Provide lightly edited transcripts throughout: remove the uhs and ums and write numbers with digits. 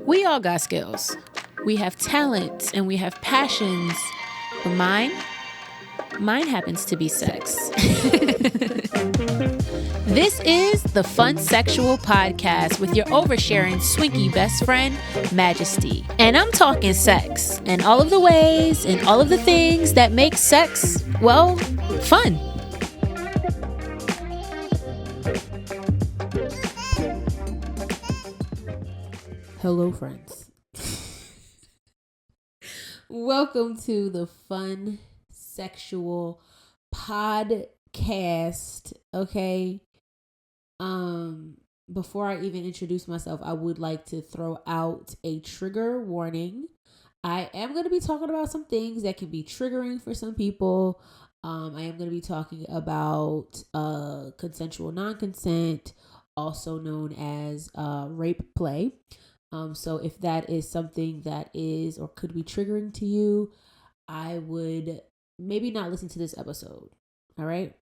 We all got skills. We have talents and we have passions. But mine happens to be sex. This is the Funsexual podcast with your oversharing swinky best friend, Majesty. And I'm talking sex and all of the ways and all of the things that make sex, well, fun. Hello, friends. Welcome to the Funsexual podcast. Okay. Before I even introduce myself, I would like to throw out a trigger warning. I am going to be talking about some things that can be triggering for some people. I am going to be talking about consensual non-consent, also known as rape play. So if that is something that is or could be triggering to you, I would maybe not listen to this episode. All right?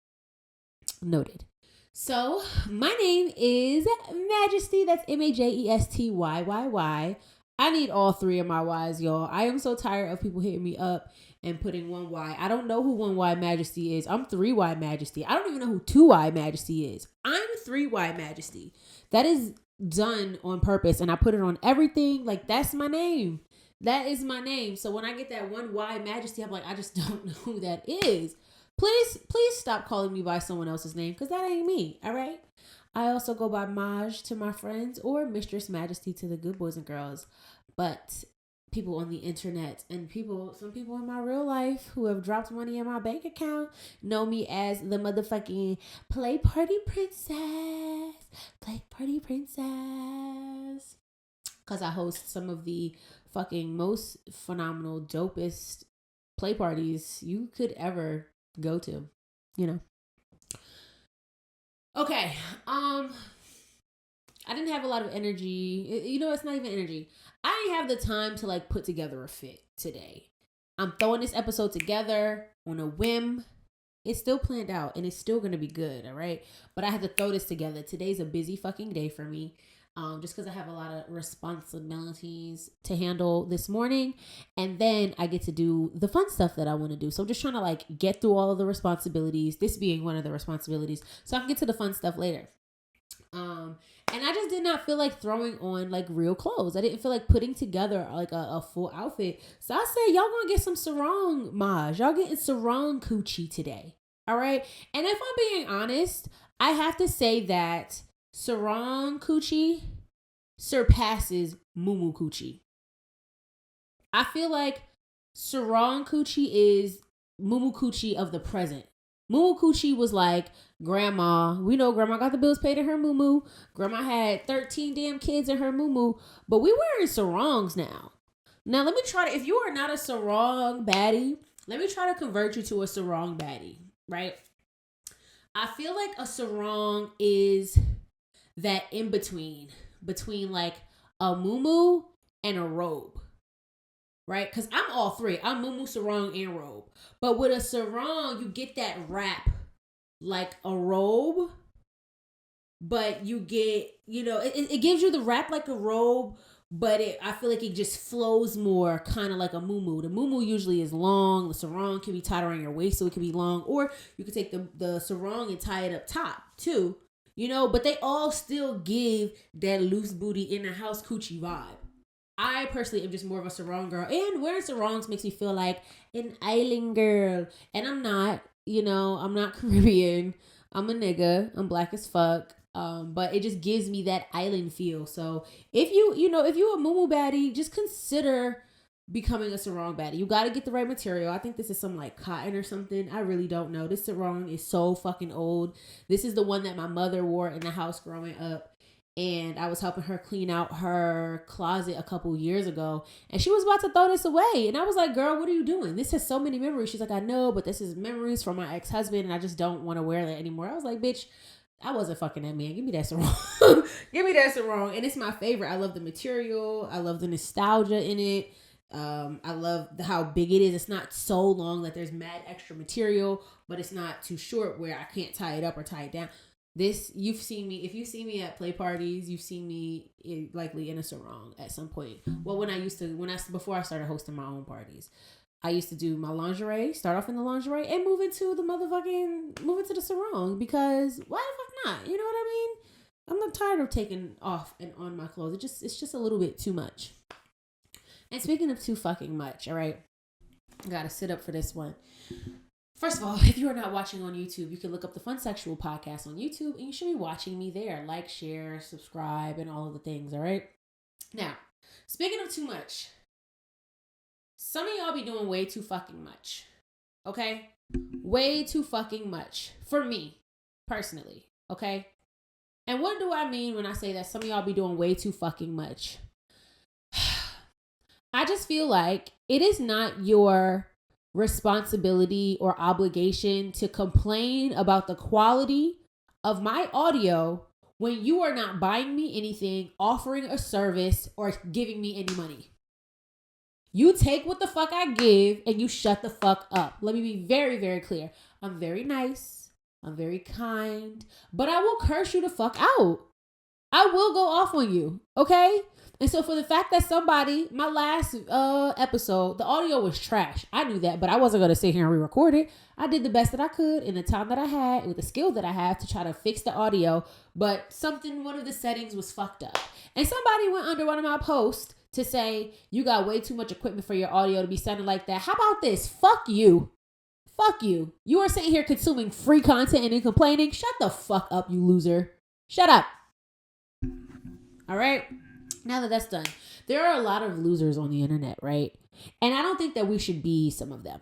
Noted. So my name is Majesty. That's MAJESTYYY. I need all three of my Y's, y'all. I am so tired of people hitting me up and putting one Y. I don't know who one Y Majesty is. I'm 3Y Majesty. I don't even know who 2Y Majesty is. I'm 3Y Majesty. That is done on purpose, and I put it on everything. Like, that's my name. That is my name. So when I get that one Y Majesty, I'm like, I just don't know who that is. Please stop calling me by someone else's name, because that ain't me. All right. I also go by Maj to my friends, or Mistress Majesty to the good boys and girls. But people on the internet and some people in my real life who have dropped money in my bank account know me as the motherfucking Play Party Princess. Play Party Princess. Because I host some of the fucking most phenomenal, dopest play parties you could ever go to, you know. Okay. I didn't have a lot of energy. You know, it's not even energy. I didn't have the time to like put together a fit today. I'm throwing this episode together on a whim. It's still planned out and it's still going to be good. All right. But I had to throw this together. Today's a busy fucking day for me. Just because I have a lot of responsibilities to handle this morning. And then I get to do the fun stuff that I want to do. So I'm just trying to like get through all of the responsibilities, this being one of the responsibilities, so I can get to the fun stuff later. And I just did not feel like throwing on like real clothes. I didn't feel like putting together like a full outfit. So I said, y'all gonna get some sarong, Maj. Y'all getting sarong Kewchie today. All right. And if I'm being honest, I have to say that sarong Kewchie surpasses Mumu Kewchie. I feel like sarong Kewchie is Mumu Kewchie of the present. Mumu Kewchie was like grandma. We know grandma got the bills paid in her Mumu. Grandma had 13 damn kids in her Mumu. But we wearing sarongs now. Now let me try to, if you are not a sarong baddie, let me try to convert you to a sarong baddie, right? I feel like a sarong is that in between like a muumuu and a robe, right? Because I'm all three. I'm muumuu, sarong, and robe. But with a sarong, you get that wrap like a robe, but you get, you know, it gives you the wrap like a robe, but I feel like it just flows more kind of like a muumuu. The muumuu usually is long. The sarong can be tied around your waist, so it can be long, or you can take the sarong and tie it up top too. You know, but they all still give that loose booty in the house coochie vibe. I personally am just more of a sarong girl. And wearing sarongs makes me feel like an island girl. And I'm not, you know, I'm not Caribbean. I'm a nigga. I'm black as fuck. But it just gives me that island feel. So if you're a muumuu baddie, just consider becoming a sarong baddie. You got to get the right material. I think this is some like cotton or something. I really don't know. This sarong is so fucking old. This is the one that my mother wore in the house growing up. And I was helping her clean out her closet a couple years ago. And she was about to throw this away. And I was like, girl, what are you doing? This has so many memories. She's like, I know, but this is memories from my ex-husband. And I just don't want to wear that anymore. I was like, bitch, I wasn't fucking that man. Give me that sarong. Give me that sarong. And it's my favorite. I love the material. I love the nostalgia in it. I love how big it is. It's not so long that there's mad extra material, but it's not too short where I can't tie it up or tie it down. You've seen me. If you see me at play parties, you've seen me likely in a sarong at some point. Well, before I started hosting my own parties, I used to do my lingerie, start off in the lingerie, and move into the sarong, because why the fuck not? You know what I mean? I'm not tired of taking off and on my clothes. It's just a little bit too much. And speaking of too fucking much, all right, I gotta sit up for this one. First of all, if you are not watching on YouTube, you can look up the Funsexual podcast on YouTube, and you should be watching me there. Like, share, subscribe, and all of the things, all right? Now, speaking of too much, some of y'all be doing way too fucking much, okay? Way too fucking much for me, personally, okay? And what do I mean when I say that some of y'all be doing way too fucking much? I just feel like it is not your responsibility or obligation to complain about the quality of my audio when you are not buying me anything, offering a service, or giving me any money. You take what the fuck I give and you shut the fuck up. Let me be very, very clear. I'm very nice. I'm very kind, but I will curse you the fuck out. I will go off on you, okay? And so for the fact that my last episode, the audio was trash. I knew that, but I wasn't going to sit here and re-record it. I did the best that I could in the time that I had, with the skill that I have, to try to fix the audio. But one of the settings was fucked up. And somebody went under one of my posts to say, you got way too much equipment for your audio to be sounding like that. How about this? Fuck you. Fuck you. You are sitting here consuming free content and then complaining. Shut the fuck up, you loser. Shut up. All right? Now that that's done, there are a lot of losers on the internet, right? And I don't think that we should be some of them.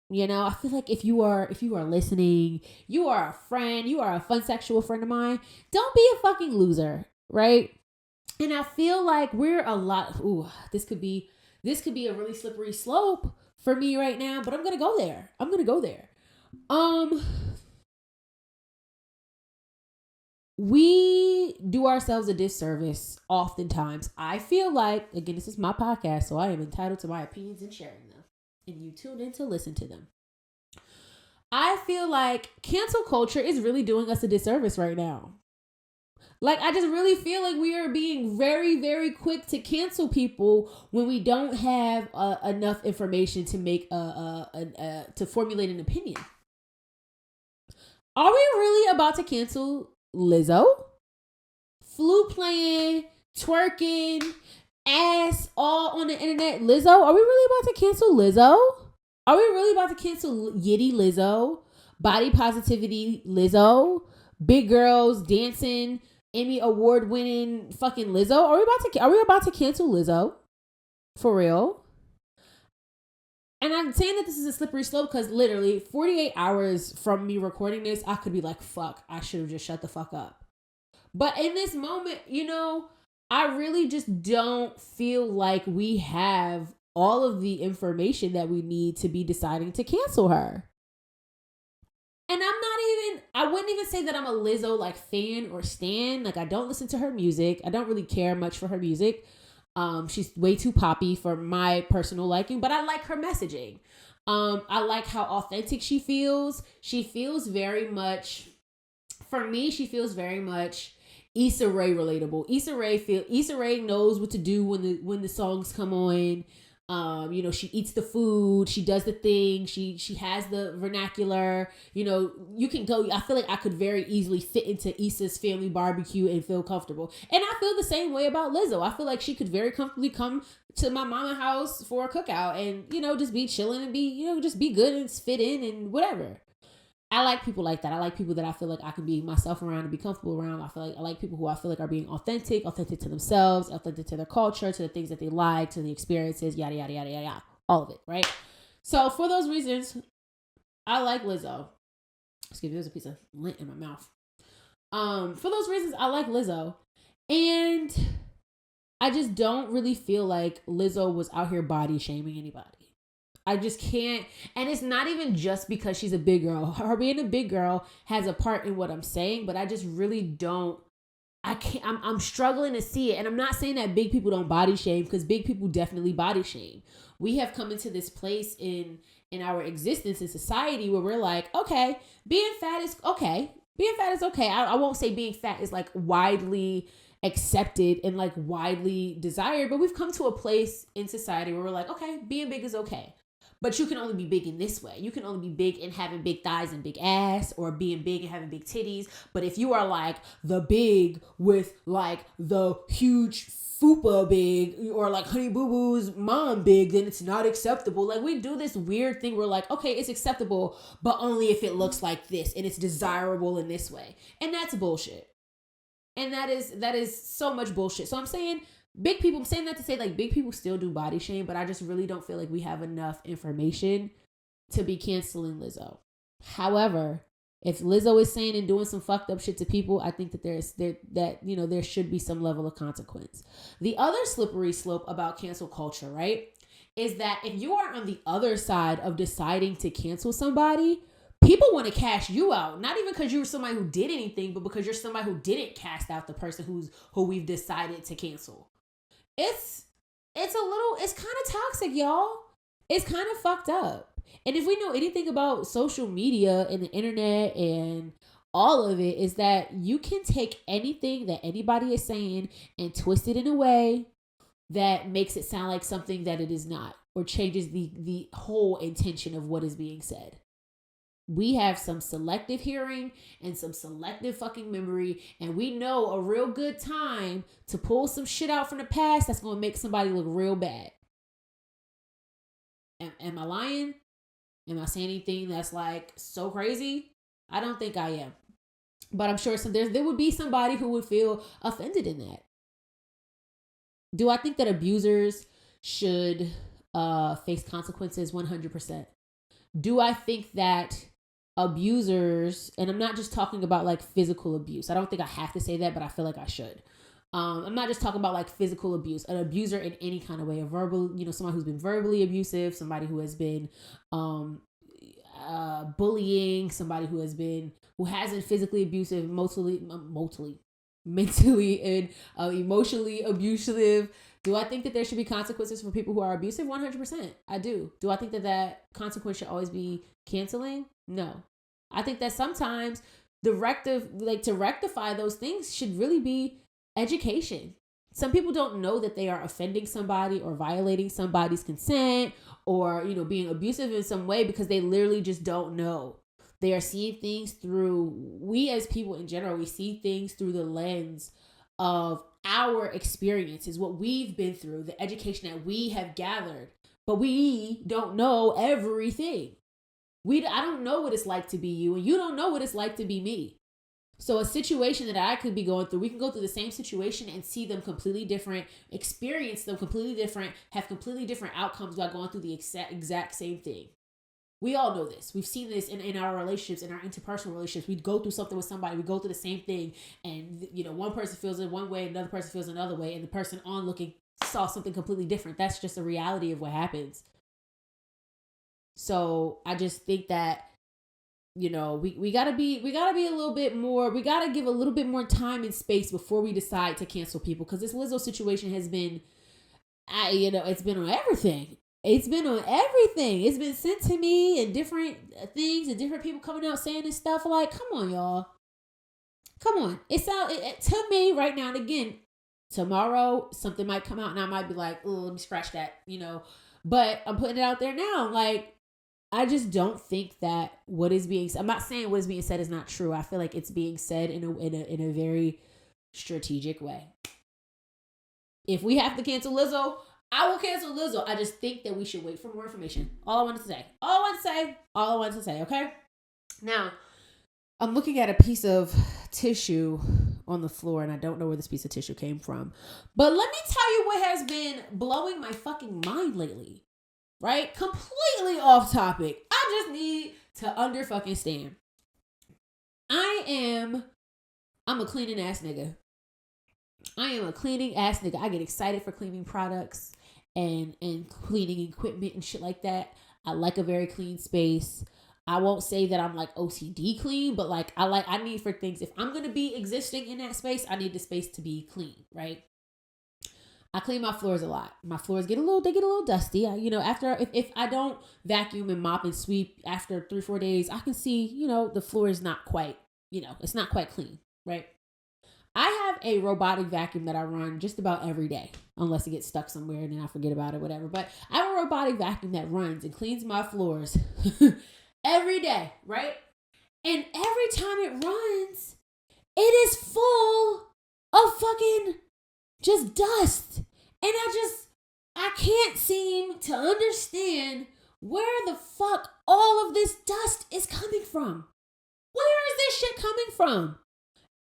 You know, I feel like if you are listening, you are a friend, you are a funsexual friend of mine, don't be a fucking loser, right? And I feel like this could be a really slippery slope for me right now, but I'm going to go there. We do ourselves a disservice oftentimes. I feel like, again, this is my podcast, so I am entitled to my opinions and sharing them. And you tune in to listen to them. I feel like cancel culture is really doing us a disservice right now. Like, I just really feel like we are being very, very quick to cancel people when we don't have enough information to make to formulate an opinion. Are we really about to cancel Lizzo? Flute playing, twerking, ass all on the internet Lizzo? Are we really about to cancel Lizzo? Are we really about to cancel Yitty Lizzo? Body positivity Lizzo? Big girls dancing, Emmy award winning fucking Lizzo? Are we about to cancel Lizzo? For real? And I'm saying that this is a slippery slope because literally 48 hours from me recording this, I could be like, fuck, I should have just shut the fuck up. But in this moment, you know, I really just don't feel like we have all of the information that we need to be deciding to cancel her. And I wouldn't even say that I'm a Lizzo like fan or stan. Like, I don't listen to her music. I don't really care much for her music. She's way too poppy for my personal liking, but I like her messaging. I like how authentic she feels. She feels very much, for me, she feels very much Issa Rae relatable. Issa Rae knows what to do when the songs come on. You know, she eats the food, she does the thing, she has the vernacular, you know, you can go, I feel like I could very easily fit into Issa's family barbecue and feel comfortable. And I feel the same way about Lizzo. I feel like she could very comfortably come to my mama house for a cookout and, you know, just be chilling and be, you know, just be good and fit in and whatever. I like people like that. I like people that I feel like I can be myself around and be comfortable around. I like people who I feel like are being authentic to themselves, authentic to their culture, to the things that they like, to the experiences, yada, yada, yada, yada, yada. All of it, right? So for those reasons, I like Lizzo. Excuse me, there's a piece of lint in my mouth. For those reasons, I like Lizzo. And I just don't really feel like Lizzo was out here body shaming anybody. I just can't. And it's not even just because she's a big girl. Her being a big girl has a part in what I'm saying, but I just really don't. I'm struggling to see it. And I'm not saying that big people don't body shame, because big people definitely body shame. We have come into this place in our existence in society where we're like, okay, being fat is okay. Being fat is okay. I won't say being fat is like widely accepted and like widely desired, but we've come to a place in society where we're like, okay, being big is okay. But you can only be big in this way. You can only be big in having big thighs and big ass, or being big and having big titties. But if you are like the big with like the huge fupa big, or like Honey Boo Boo's mom big, then it's not acceptable. Like, we do this weird thing where like, okay, it's acceptable, but only if it looks like this and it's desirable in this way. And that's bullshit. And that is so much bullshit. So I'm saying big people, I'm saying that to say like big people still do body shame, but I just really don't feel like we have enough information to be canceling Lizzo. However, if Lizzo is saying and doing some fucked up shit to people, I think that there should be some level of consequence. The other slippery slope about cancel culture, right, is that if you are on the other side of deciding to cancel somebody, people want to cash you out. Not even because you were somebody who did anything, but because you're somebody who didn't cast out the person who we've decided to cancel. It's kind of toxic, y'all. It's kind of fucked up. And if we know anything about social media and the internet and all of it, is that you can take anything that anybody is saying and twist it in a way that makes it sound like something that it is not, or changes the whole intention of what is being said. We have some selective hearing and some selective fucking memory, and we know a real good time to pull some shit out from the past that's going to make somebody look real bad. Am I lying? Am I saying anything that's like so crazy? I don't think I am. But I'm sure there would be somebody who would feel offended in that. Do I think that abusers should face consequences? 100%. Do I think that abusers, and I'm not just talking about like physical abuse. I don't think I have to say that, but I feel like I should. I'm not just talking about like physical abuse. An abuser in any kind of way, a verbal, somebody who's been verbally abusive, somebody who has been bullying, somebody who hasn't physically abusive, mentally and emotionally abusive. Do I think that there should be consequences for people who are abusive? 100%. I do. Do I think that consequence should always be canceling? No. I think that sometimes to rectify those things should really be education. Some people don't know that they are offending somebody or violating somebody's consent or, being abusive in some way because they literally just don't know. They are seeing things we as people in general, we see things through the lens of our experiences, what we've been through, the education that we have gathered, but we don't know everything. I don't know what it's like to be you, and you don't know what it's like to be me. So a situation that I could be going through, we can go through the same situation and see them completely different, experience them completely different, have completely different outcomes by going through the exact same thing. We all know this. We've seen this in our relationships, in our interpersonal relationships. We go through something with somebody. We go through the same thing. And, one person feels it one way, another person feels another way. And the person on looking saw something completely different. That's just a reality of what happens. So I just think that, we gotta be a little bit more, we gotta give a little bit more time and space before we decide to cancel people. Because this Lizzo situation has been, it's been on everything. It's been on everything. It's been sent to me and different things and different people coming out saying this stuff. Like, come on, y'all. Come on. It's out to me right now. And again, tomorrow something might come out and I might be like, oh, let me scratch that, But I'm putting it out there now. Like, I just don't think that what is being said, I'm not saying what is being said is not true. I feel like it's being said in a very strategic way. If we have to cancel Lizzo, I will cancel Lizzo. I just think that we should wait for more information. All I wanted to say, okay? Now, I'm looking at a piece of tissue on the floor, and I don't know where this piece of tissue came from. But let me tell you what has been blowing my fucking mind lately. Right? Completely off topic. I just need to stand. I'm a cleaning ass nigga. I am a cleaning ass nigga. I get excited for cleaning products and cleaning equipment and shit like that. I like a very clean space. I won't say that I'm like OCD clean, but like I need for things. If I'm going to be existing in that space, I need the space to be clean, right? I clean my floors a lot. My floors get a little dusty. After if I don't vacuum and mop and sweep after 3-4 days, I can see, the floor is not quite it's not quite clean, right? I have a robotic vacuum that I run just about every day, unless it gets stuck somewhere and then I forget about it, whatever. But I have a robotic vacuum that runs and cleans my floors every day, right? And every time it runs, it is full of fucking just dust. And I can't seem to understand where the fuck all of this dust is coming from. Where is this shit coming from?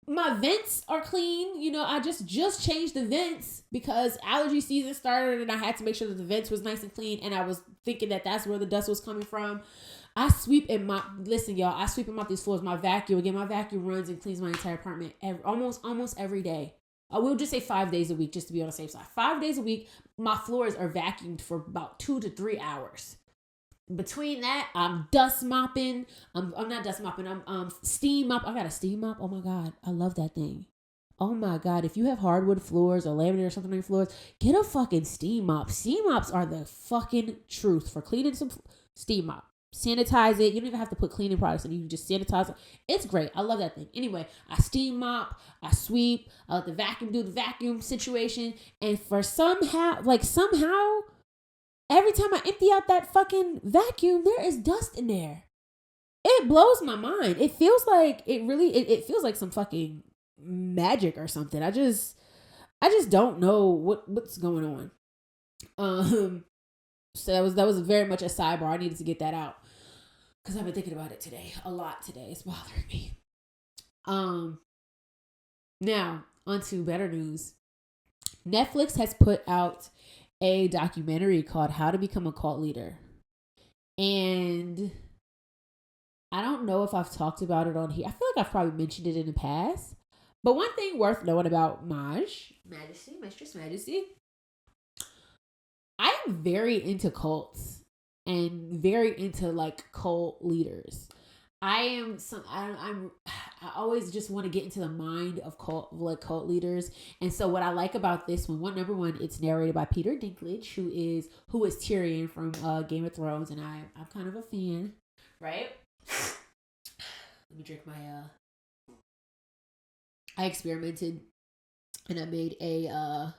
My vents are clean. I just changed the vents because allergy season started and I had to make sure that the vents was nice and clean. And I was thinking that that's where the dust was coming from. I sweep and listen, y'all, I sweep and mop these floors. My vacuum runs and cleans my entire apartment almost every day. I will just say 5 days a week just to be on the safe side. 5 days a week, my floors are vacuumed for about 2 to 3 hours. Between that, I'm dust mopping. I'm not dust mopping. I'm steam mop. I got a steam mop. Oh my God. I love that thing. Oh my God. If you have hardwood floors or laminate or something on your floors, get a fucking steam mop. Steam mops are the fucking truth for cleaning some steam mop. Sanitize it. You don't even have to put cleaning products in. You can just sanitize it. It's great. I love that thing. Anyway, I steam mop. I sweep. I let the vacuum do the vacuum situation. And for somehow, every time I empty out that fucking vacuum, there is dust in there. It blows my mind. It feels like it feels like some fucking magic or something. I just don't know what's going on. So that was very much a sidebar. I needed to get that out because I've been thinking about it a lot today. It's bothering me. Now onto better news. Netflix has put out a documentary called How to Become a Cult Leader. And I don't know if I've talked about it on here. I feel like I've probably mentioned it in the past. But one thing worth knowing about Mistress Majesty, I am very into cults and very into like cult leaders. I always just want to get into the mind of cult leaders. And so what I like about this number one, it's narrated by Peter Dinklage, who is Tyrion from Game of Thrones, and I'm kind of a fan, right? Let me drink my I experimented and I made a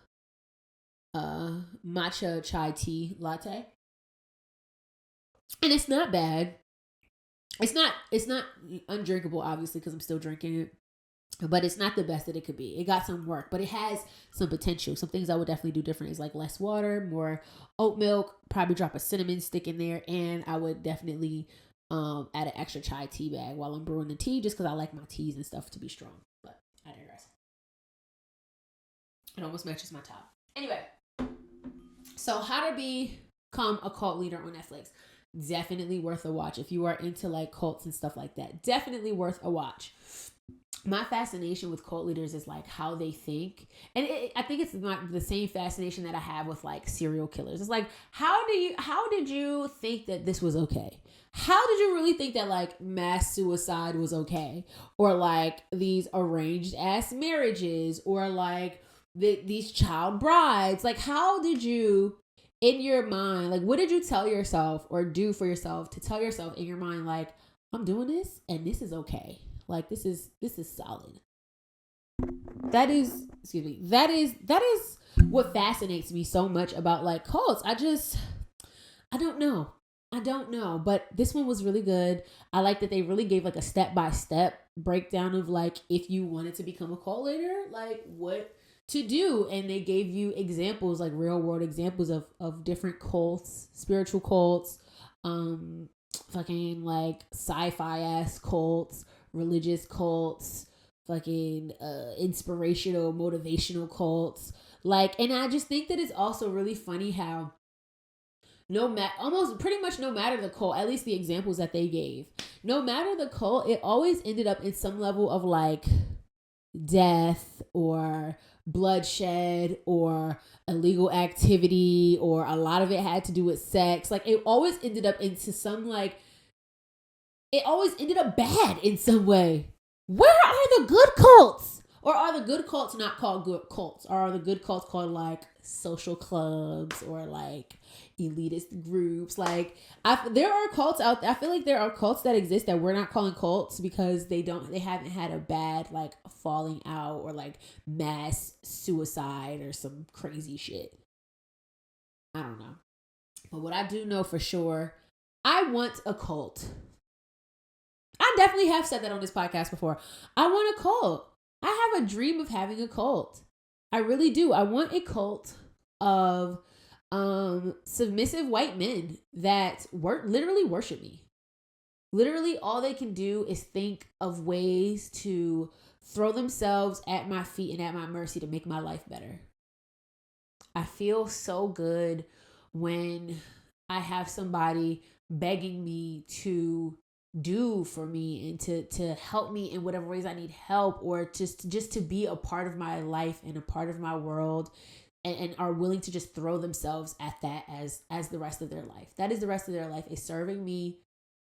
matcha chai tea latte. And it's not bad. It's not undrinkable, obviously, because I'm still drinking it. But it's not the best that it could be. It got some work, but it has some potential. Some things I would definitely do different is like less water, more oat milk, probably drop a cinnamon stick in there, and I would definitely add an extra chai tea bag while I'm brewing the tea, just because I like my teas and stuff to be strong. But I digress. It almost matches my top. Anyway, so How to Become a Cult Leader on Netflix. Definitely worth a watch. If you are into like cults and stuff like that, definitely worth a watch. My fascination with cult leaders is like how they think. And I think it's not the same fascination that I have with like serial killers. It's like, how did you think that this was okay? How did you really think that like mass suicide was okay? Or like these arranged ass marriages, or like these child brides? Like, how did you, in your mind, like, what did you tell yourself or do for yourself to tell yourself in your mind, like, I'm doing this and this is okay. Like, this is solid. That is what fascinates me so much about like cults. I don't know, but this one was really good. I like that they really gave like a step-by-step breakdown of like, if you wanted to become a cult leader, like what to do. And they gave you examples, like real world examples of different cults, spiritual cults, fucking like sci-fi ass cults, religious cults, fucking inspirational, motivational cults. Like, and I just think that it's also really funny how almost pretty much no matter the cult, at least the examples that they gave, no matter the cult, it always ended up in some level of like death or bloodshed or illegal activity, or a lot of it had to do with sex. Like, it always ended up into some like, it always ended up bad in some way. Where are the good cults? Or are the good cults not called good cults? Or are the good cults called like social clubs or like elitist groups. Like there are cults out there. I feel like there are cults that exist that we're not calling cults because they haven't had a bad like falling out or like mass suicide or some crazy shit. I don't know. But what I do know for sure, I want a cult. I definitely have said that on this podcast before. I want a cult. I have a dream of having a cult. I really do. I want a cult of submissive white men that literally worship me. Literally all they can do is think of ways to throw themselves at my feet and at my mercy to make my life better. I feel so good when I have somebody begging me to do for me and to help me in whatever ways I need help, or just to be a part of my life and a part of my world, and are willing to just throw themselves at that as the rest of their life. That is the rest of their life, is serving me,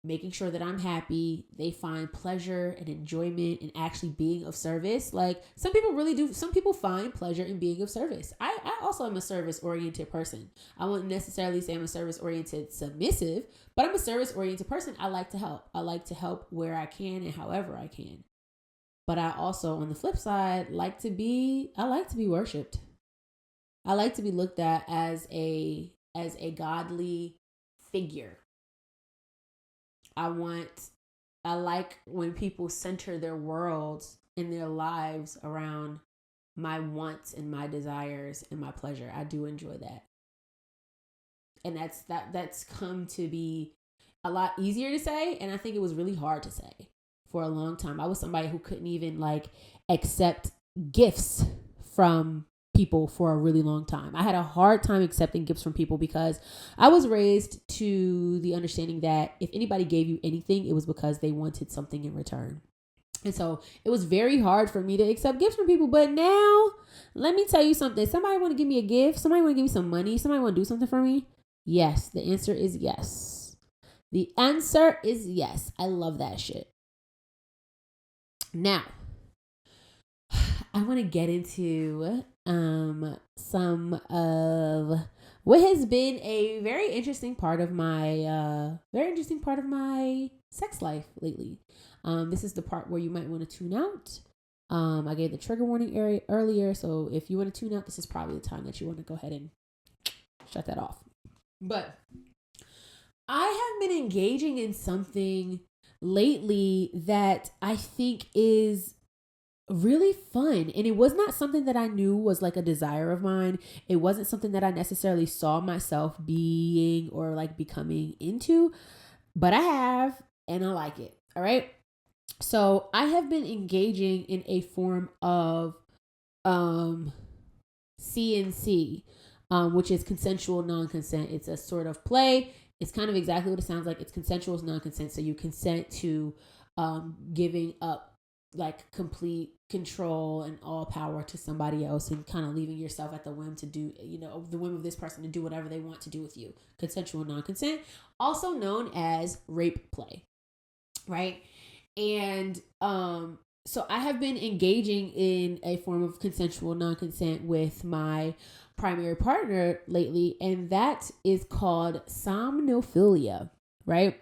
making sure that I'm happy. They find pleasure and enjoyment in actually being of service. Like some people really do. Some people find pleasure in being of service. I also am a service-oriented person. I wouldn't necessarily say I'm a service-oriented submissive, but I'm a service-oriented person. I like to help. I like to help where I can and however I can. But I also, on the flip side, I like to be worshipped. I like to be looked at as a godly figure. I like when people center their worlds and their lives around my wants and my desires and my pleasure. I do enjoy that. And that's come to be a lot easier to say. And I think it was really hard to say for a long time. I was somebody who couldn't even like accept gifts from people for a really long time. I had a hard time accepting gifts from people because I was raised to the understanding that if anybody gave you anything, it was because they wanted something in return. And so it was very hard for me to accept gifts from people. But now, let me tell you something. Somebody want to give me a gift? Somebody want to give me some money? Somebody want to do something for me? Yes. The answer is yes. The answer is yes. I love that shit. Now, I want to get into some of what has been a very interesting part of my sex life lately. This is the part where you might want to tune out. I gave the trigger warning area earlier, so if you want to tune out, this is probably the time that you want to go ahead and shut that off. But I have been engaging in something lately that I think is really fun. And it was not something that I knew was like a desire of mine. It wasn't something that I necessarily saw myself being or like becoming into, but I have, and I like it. All right. So I have been engaging in a form of CNC, which is consensual non-consent. It's a sort of play. It's kind of exactly what it sounds like. It's consensual non-consent. So you consent to giving up like complete control and all power to somebody else, and kind of leaving yourself at the whim to do, the whim of this person to do whatever they want to do with you. Consensual non-consent, also known as rape play, right? And so I have been engaging in a form of consensual non-consent with my primary partner lately, and that is called somnophilia, right?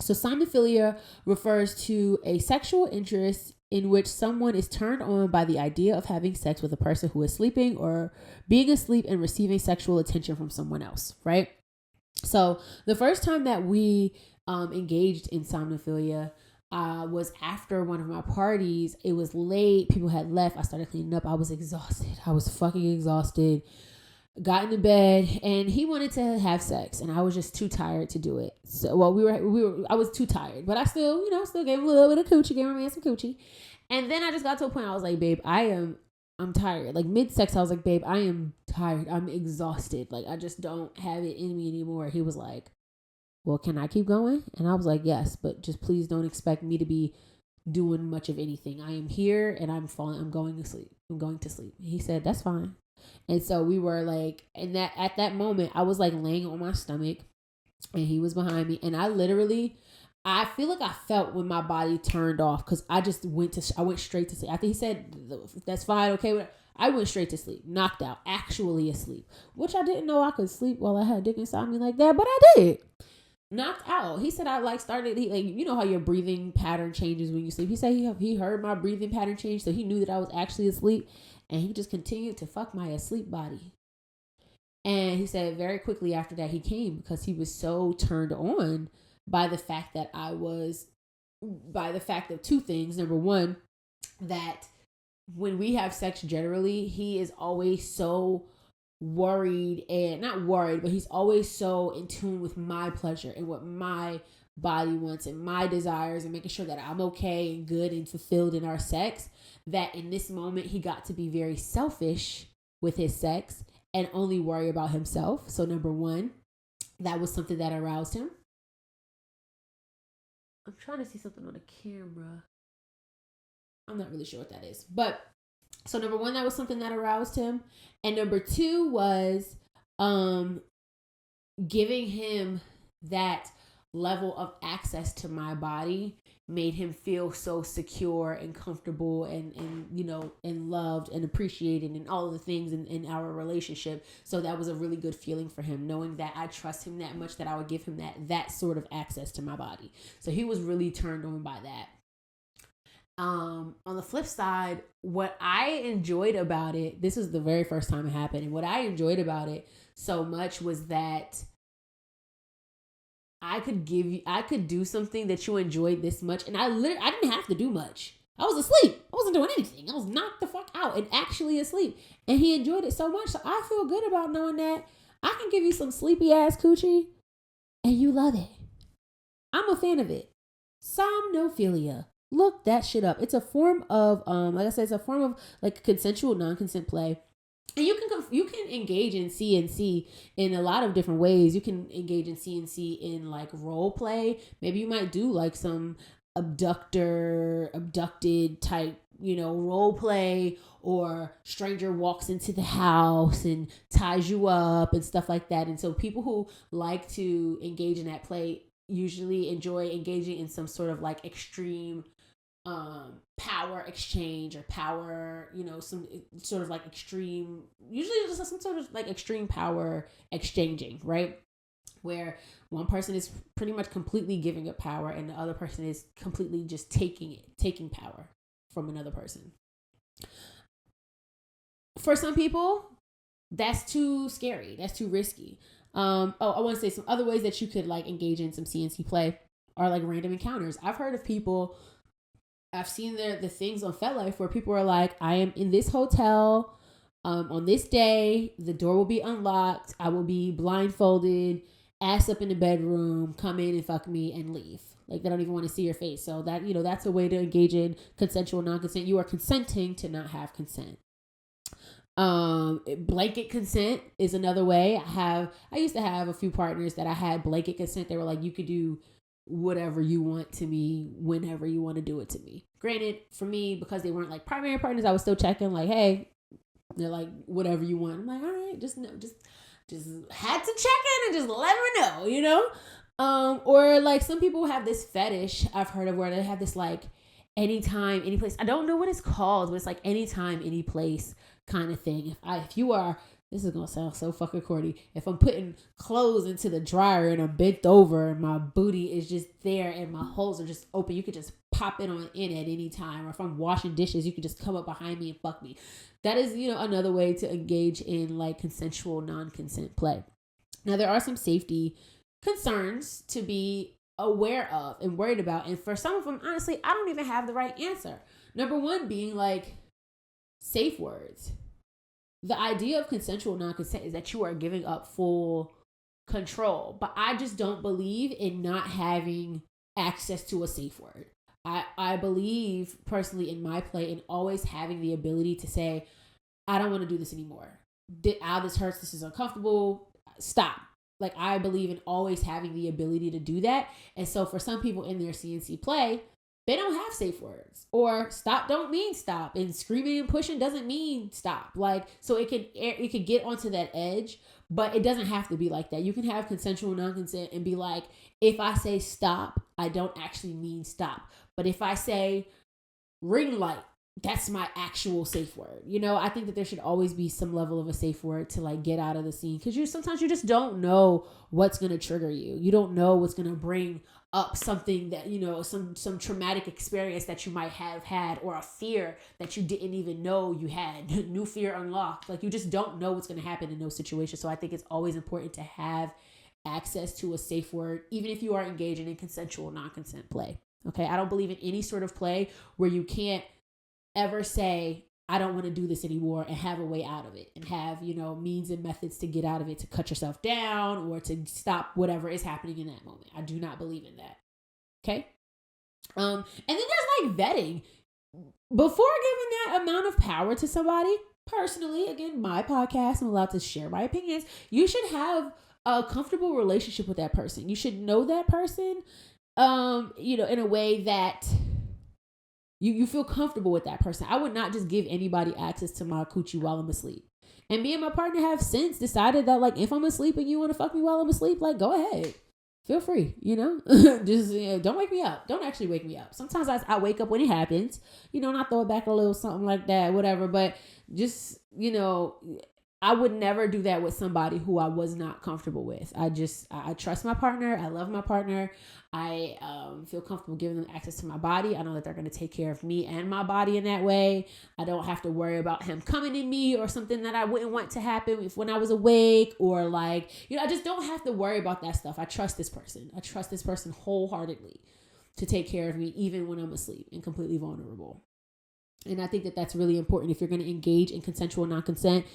So somnophilia refers to a sexual interest in which someone is turned on by the idea of having sex with a person who is sleeping or being asleep and receiving sexual attention from someone else, right? So the first time that we engaged in somnophilia was after one of my parties. It was late. People had left. I started cleaning up. I was exhausted. I was fucking exhausted. Got into bed, and he wanted to have sex, and I was just too tired to do it. So, I was too tired, but I still gave him a little bit of coochie, gave my man some coochie. And then I just got to a point I was like, babe, I'm tired. Like mid-sex, I was like, babe, I am tired. I'm exhausted. Like, I just don't have it in me anymore. He was like, well, can I keep going? And I was like, yes, but just please don't expect me to be doing much of anything. I am here and I'm going to sleep. He said, that's fine. And so we were like, at that moment, I was like laying on my stomach and he was behind me. And I feel like I felt when my body turned off, because I went straight to sleep. After he said, that's fine, okay. I went straight to sleep, knocked out, actually asleep, which I didn't know I could sleep while I had dick inside me like that, but I did. Knocked out. He said I like started, you know how your breathing pattern changes when you sleep. He said he heard my breathing pattern change, so he knew that I was actually asleep, and he just continued to fuck my asleep body. And he said very quickly after that he came because he was so turned on by the fact that two things. Number one, that when we have sex generally, he is always so worried, and not worried, but he's always so in tune with my pleasure and what my body wants and my desires, and making sure that I'm okay and good and fulfilled in our sex, that in this moment he got to be very selfish with his sex and only worry about himself. So number one, that was something that aroused him. I'm trying to see something on the camera. I'm not really sure what that is. But so number one, that was something that aroused him. And number two was giving him that level of access to my body made him feel so secure and comfortable and and loved and appreciated and all of the things in our relationship. So that was a really good feeling for him, knowing that I trust him that much that I would give him that sort of access to my body. So he was really turned on by that. On the flip side, what I enjoyed about it, this is the very first time it happened, and what I enjoyed about it so much was that I could do something that you enjoyed this much, and I didn't have to do much. I was asleep. I wasn't doing anything. I was knocked the fuck out and actually asleep, and he enjoyed it so much. So I feel good about knowing that I can give you some sleepy ass coochie, and you love it. I'm a fan of it. Somnophilia. Look that shit up. It's a form of, like I said, it's a form of like consensual non-consent play. And you can engage in CNC in a lot of different ways. You can engage in CNC in like role play. Maybe you might do like some abducted type, role play, or stranger walks into the house and ties you up and stuff like that. And so people who like to engage in that play usually enjoy engaging in some sort of like extreme power exchange or power, some sort of like extreme, usually just some sort of like extreme power exchanging, right? Where one person is pretty much completely giving up power and the other person is completely just taking power from another person. For some people, that's too scary. That's too risky. I want to say some other ways that you could like engage in some CNC play are like random encounters. I've heard of people, I've seen the things on FetLife where people are like, I am in this hotel on this day, the door will be unlocked, I will be blindfolded, ass up in the bedroom, come in and fuck me and leave. Like they don't even want to see your face. So that, that's a way to engage in consensual non-consent. You are consenting to not have consent. Blanket consent is another way. I used to have a few partners that I had blanket consent. They were like, you could do whatever you want to me whenever you want to do it to me. Granted, for me, because they weren't like primary partners, I was still checking like, hey, they're like, whatever you want. I'm like, all right, just had to check in and just let me know, or like some people have this fetish I've heard of where they have this like anytime, any place. I don't know what it's called, but it's like anytime, any place kind of thing. If you are, this is gonna sound so fucking corny, if I'm putting clothes into the dryer and I'm bent over and my booty is just there and my holes are just open, you could just pop it on in at any time. Or if I'm washing dishes, you could just come up behind me and fuck me. That is, another way to engage in like consensual non-consent play. Now there are some safety concerns to be aware of and worried about, and for some of them, honestly, I don't even have the right answer. Number one being like safe words. The idea of consensual non-consent is that you are giving up full control, but I just don't believe in not having access to a safe word. I believe personally in my play in always having the ability to say, I don't want to do this anymore. This hurts. This is uncomfortable. Stop. Like I believe in always having the ability to do that. And so for some people in their CNC play, they don't have safe words, or stop don't mean stop, and screaming and pushing doesn't mean stop. Like, so it could get onto that edge, but it doesn't have to be like that. You can have consensual non-consent and be like, if I say stop, I don't actually mean stop. But if I say ring light, that's my actual safe word. You know, I think that there should always be some level of a safe word to like get out of the scene, because sometimes you just don't know what's going to trigger you. You don't know what's going to bring up something that, you know, some traumatic experience that you might have had, or a fear that you didn't even know you had. New fear unlocked. Like, you just don't know what's going to happen in those situations. So I think it's always important to have access to a safe word, even if you are engaging in consensual non-consent play. Okay, I don't believe in any sort of play where you can't ever say, I don't want to do this anymore, and have a way out of it, and have, you know, means and methods to get out of it, to cut yourself down or to stop whatever is happening in that moment. I do not believe in that. Okay. And then there's like vetting. Before giving that amount of power to somebody, personally, again, my podcast, I'm allowed to share my opinions. You should have a comfortable relationship with that person. You should know that person, you know, in a way that you feel comfortable with that person. I would not just give anybody access to my coochie while I'm asleep. And me and my partner have since decided that, like, if I'm asleep and you want to fuck me while I'm asleep, like, go ahead. Feel free, you know? Just, you know, don't wake me up. Don't actually wake me up. Sometimes I wake up when it happens, you know, and I throw it back a little something like that, whatever. But just, you know, I would never do that with somebody who I was not comfortable with. I trust my partner. I love my partner. I feel comfortable giving them access to my body. I know that they're going to take care of me and my body in that way. I don't have to worry about him coming in me or something that I wouldn't want to happen when I was awake, or like, you know, I just don't have to worry about that stuff. I trust this person. I trust this person wholeheartedly to take care of me even when I'm asleep and completely vulnerable. And I think that that's really important. If you're going to engage in consensual non-consent,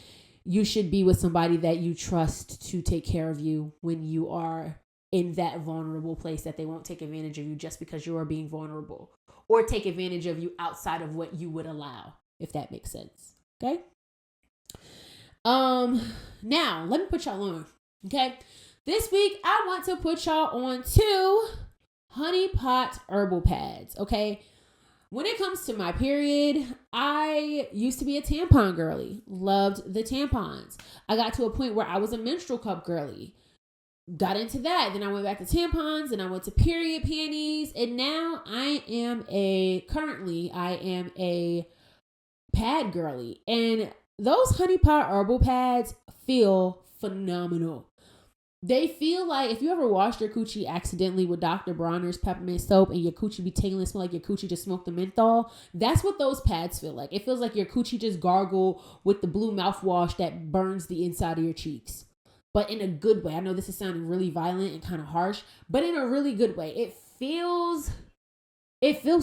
you should be with somebody that you trust to take care of you when you are in that vulnerable place, that they won't take advantage of you just because you are being vulnerable, or take advantage of you outside of what you would allow, if that makes sense. Okay. Now let me put y'all on. Okay. This week, I want to put y'all on 2 honey pot herbal pads. Okay. When it comes to my period, I used to be a tampon girly. Loved the tampons. I got to a point where I was a menstrual cup girly. Got into that. Then I went back to tampons, and I went to period panties. And now I am a pad girly. And those honey pot herbal pads feel phenomenal. They feel like, if you ever washed your coochie accidentally with Dr. Bronner's peppermint soap and your coochie be tingling, smell like your coochie just smoked the menthol, that's what those pads feel like. It feels like your coochie just gargled with the blue mouthwash that burns the inside of your cheeks. But in a good way. I know this is sounding really violent and kind of harsh, but in a really good way. It feels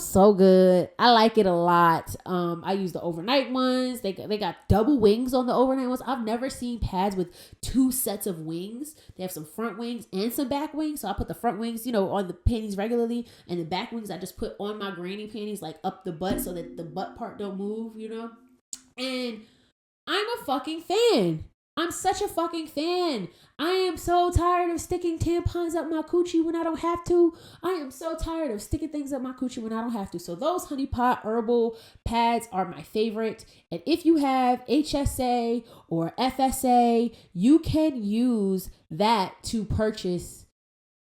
so good. I like it a lot. I use the overnight ones. They got double wings on the overnight ones. I've never seen pads with 2 sets of wings. They have some front wings and some back wings. So I put the front wings, you know, on the panties regularly, and the back wings I just put on my granny panties, like up the butt, so that the butt part don't move, you know. And I'm a fucking fan. I'm such a fucking fan. I am so tired of sticking tampons up my coochie when I don't have to. I am so tired of sticking things up my coochie when I don't have to. So those honey pot herbal pads are my favorite. And if you have HSA or FSA, you can use that to purchase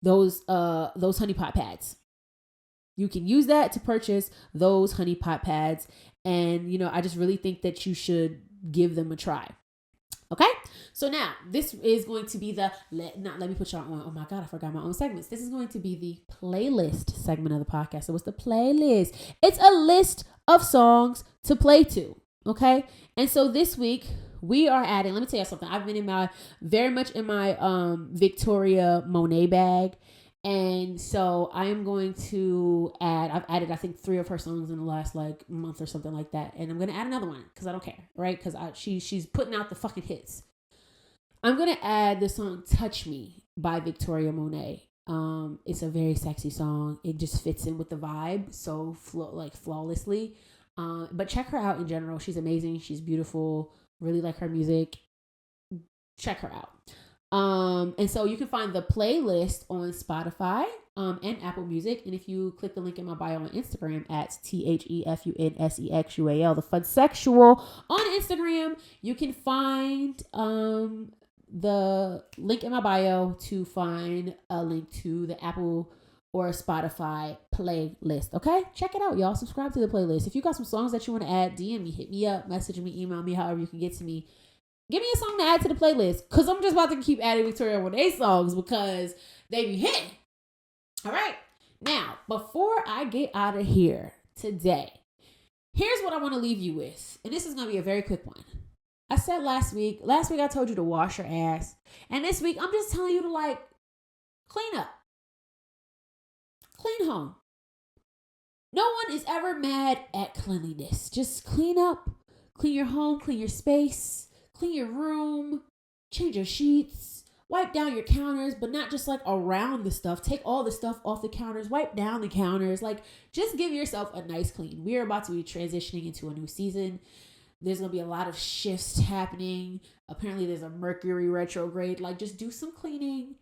those honey pot pads. You can use that to purchase those honey pot pads. And, you know, I just really think that you should give them a try. Okay, so now this is going to be let me put y'all on. Oh my God, I forgot my own segments. This is going to be the playlist segment of the podcast. So what's the playlist? It's a list of songs to play to. Okay, and so this week we are adding. Let me tell you something. I've been very much in my Victoria Monet bag. And so I am going to I've added, I think, 3 of her songs in the last like month or something like that. And I'm going to add another one because I don't care, right? Because she's putting out the fucking hits. I'm going to add the song Touch Me by Victoria Monet. It's a very sexy song. It just fits in with the vibe so flawlessly. But check her out in general. She's amazing. She's beautiful. Really like her music. Check her out. And so you can find the playlist on Spotify, and Apple Music. And if you click the link in my bio on Instagram at TheFunsexual, the Funsexual on Instagram, you can find, the link in my bio to find a link to the Apple or a Spotify playlist. Okay? Check it out, y'all. Subscribe to the playlist. If you got some songs that you want to add, DM me, hit me up, message me, email me, however you can get to me. Give me a song to add to the playlist, because I'm just about to keep adding Victoria Monet songs because they be hitting. All right? Now, before I get out of here today, here's what I want to leave you with. And this is going to be a very quick one. I said last week I told you to wash your ass. And this week, I'm just telling you to clean up. Clean home. No one is ever mad at cleanliness. Just clean up. Clean your home. Clean your space. Clean your room. Change your sheets. Wipe down your counters, but not just around the stuff. Take all the stuff off the counters. Wipe down the counters. Just give yourself a nice clean. We are about to be transitioning into a new season. There's going to be a lot of shifts happening. Apparently there's a Mercury retrograde. Just do some cleaning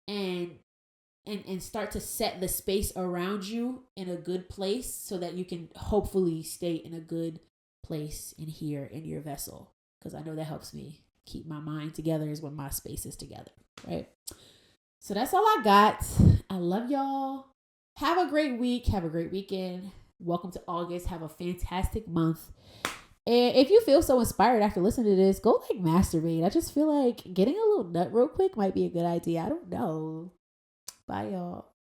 and start to set the space around you in a good place so that you can hopefully stay in a good place in here in your vessel. Because I know that helps me keep my mind together is when my space is together, right? So that's all I got. I love y'all. Have a great week. Have a great weekend. Welcome to August. Have a fantastic month. And if you feel so inspired after listening to this, go masturbate. I just feel like getting a little nut real quick might be a good idea. I don't know. Bye, y'all.